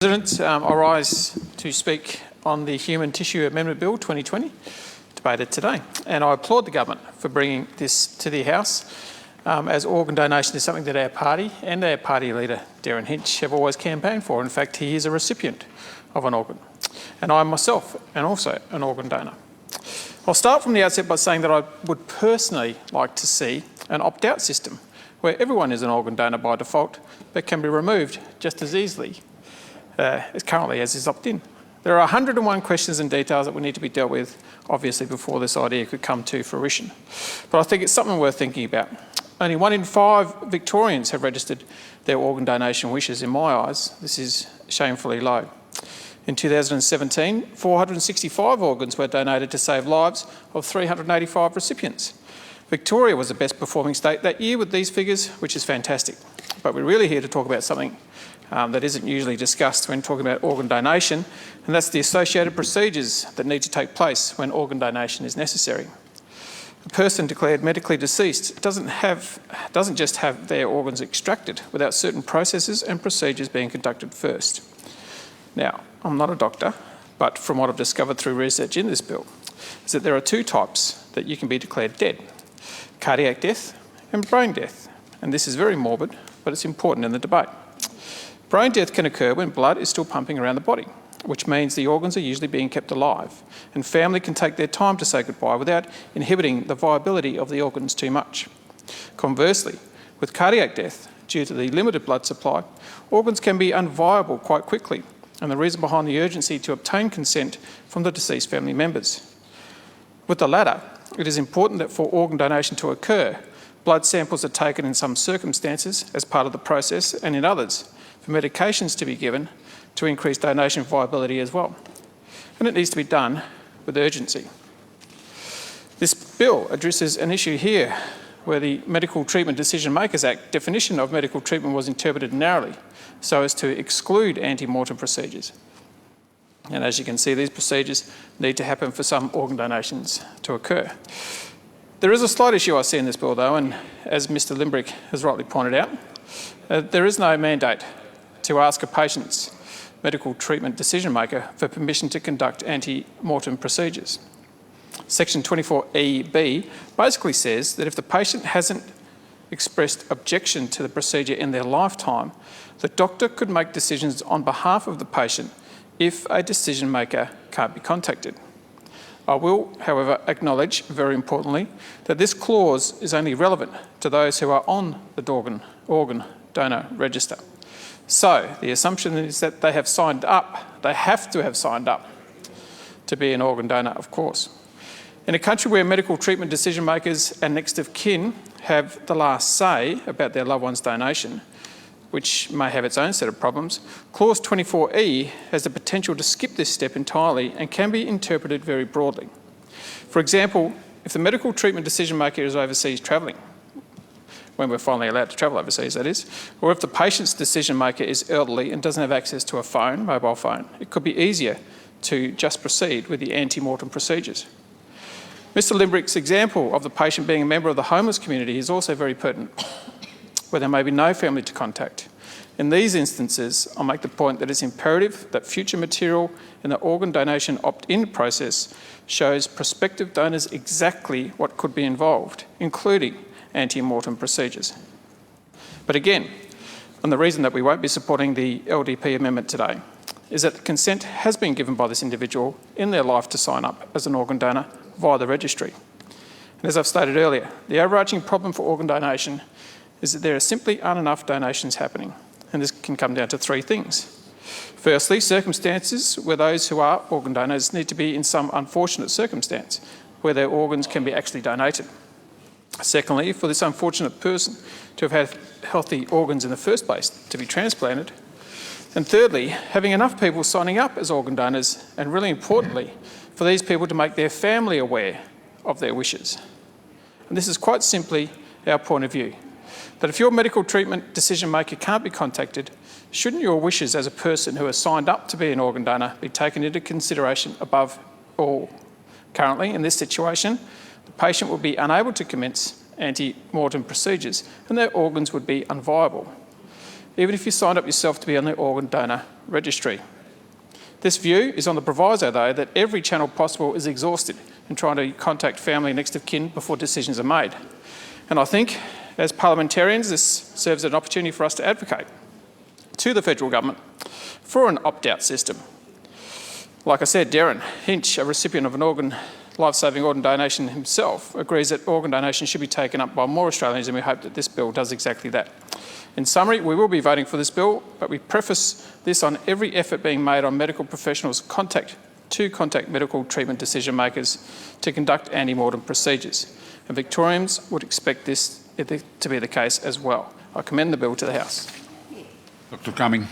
President, I rise to speak on the Human Tissue Amendment Bill 2020, debated today. And I applaud the government for bringing this to the House, as organ donation is something that our party and our party leader, Derryn Hinch, have always campaigned for. In fact, he is a recipient of an organ. And I myself am also an organ donor. I'll start from the outset by saying that I would personally like to see an opt-out system where everyone is an organ donor by default, but can be removed just as easily as currently as is opt-in. There are 101 questions and details that we need to be dealt with, obviously, before this idea could come to fruition. But I think it's something worth thinking about. Only 1 in 5 Victorians have registered their organ donation wishes. In my eyes, this is shamefully low. In 2017, 465 organs were donated to save lives of 385 recipients. Victoria was the best performing state that year with these figures, which is fantastic. But we're really here to talk about something that isn't usually discussed when talking about organ donation, and that's the associated procedures that need to take place when organ donation is necessary. A person declared medically deceased doesn't just have their organs extracted without certain processes and procedures being conducted first. Now, I'm not a doctor, but from what I've discovered through research in this bill, is that there are 2 types that you can be declared dead: cardiac death and brain death. And this is very morbid, but it's important in the debate. Brain death can occur when blood is still pumping around the body, which means the organs are usually being kept alive, and family can take their time to say goodbye without inhibiting the viability of the organs too much. Conversely, with cardiac death, due to the limited blood supply, organs can be unviable quite quickly, and the reason behind the urgency to obtain consent from the deceased family members. With the latter, it is important that for organ donation to occur, blood samples are taken in some circumstances as part of the process, and in others, for medications to be given to increase donation viability as well. And it needs to be done with urgency. This bill addresses an issue here where the Medical Treatment Decision Makers Act definition of medical treatment was interpreted narrowly so as to exclude ante-mortem procedures. And as you can see, these procedures need to happen for some organ donations to occur. There is a slight issue I see in this bill though, and as Mr Limbrick has rightly pointed out, there is no mandate to ask a patient's medical treatment decision maker for permission to conduct ante-mortem procedures. Section 24EB basically says that if the patient hasn't expressed objection to the procedure in their lifetime, the doctor could make decisions on behalf of the patient if a decision maker can't be contacted. I will, however, acknowledge, very importantly, that this clause is only relevant to those who are on the organ donor register. So the assumption is that they have signed up, they have to have signed up to be an organ donor, of course. In a country where medical treatment decision makers and next of kin have the last say about their loved one's donation, which may have its own set of problems, Clause 24E has the potential to skip this step entirely and can be interpreted very broadly. For example, if the medical treatment decision maker is overseas travelling, when we're finally allowed to travel overseas, that is, or if the patient's decision maker is elderly and doesn't have access to a phone, mobile phone, it could be easier to just proceed with the ante-mortem procedures. Mr Limbrick's example of the patient being a member of the homeless community is also very pertinent, where there may be no family to contact. In these instances, I'll make the point that it's imperative that future material in the organ donation opt-in process shows prospective donors exactly what could be involved, including ante-mortem procedures. But again, and the reason that we won't be supporting the LDP amendment today is that consent has been given by this individual in their life to sign up as an organ donor via the registry. And as I've stated earlier, the overarching problem for organ donation is that there simply aren't enough donations happening. And this can come down to 3 things. Firstly, circumstances where those who are organ donors need to be in some unfortunate circumstance where their organs can be actually donated. Secondly, for this unfortunate person to have had healthy organs in the first place to be transplanted. And thirdly, having enough people signing up as organ donors, and really importantly, for these people to make their family aware of their wishes. And this is quite simply our point of view, that if your medical treatment decision maker can't be contacted, shouldn't your wishes as a person who has signed up to be an organ donor be taken into consideration above all? Currently, in this situation, the patient would be unable to commence ante-mortem procedures and their organs would be unviable. even if you signed up yourself to be on the organ donor registry. This view is on the proviso, though, that every channel possible is exhausted in trying to contact family and next of kin before decisions are made. And I think, as parliamentarians, this serves as an opportunity for us to advocate to the federal government for an opt-out system. Like I said, Darren Hinch, a recipient of an life-saving organ donation himself, agrees that organ donation should be taken up by more Australians, and we hope that this bill does exactly that. In summary, we will be voting for this bill, but we preface this on every effort being made on medical professionals to contact medical treatment decision makers to conduct ante-mortem procedures. And Victorians would expect this to be the case as well. I commend the bill to the House. Dr Cumming.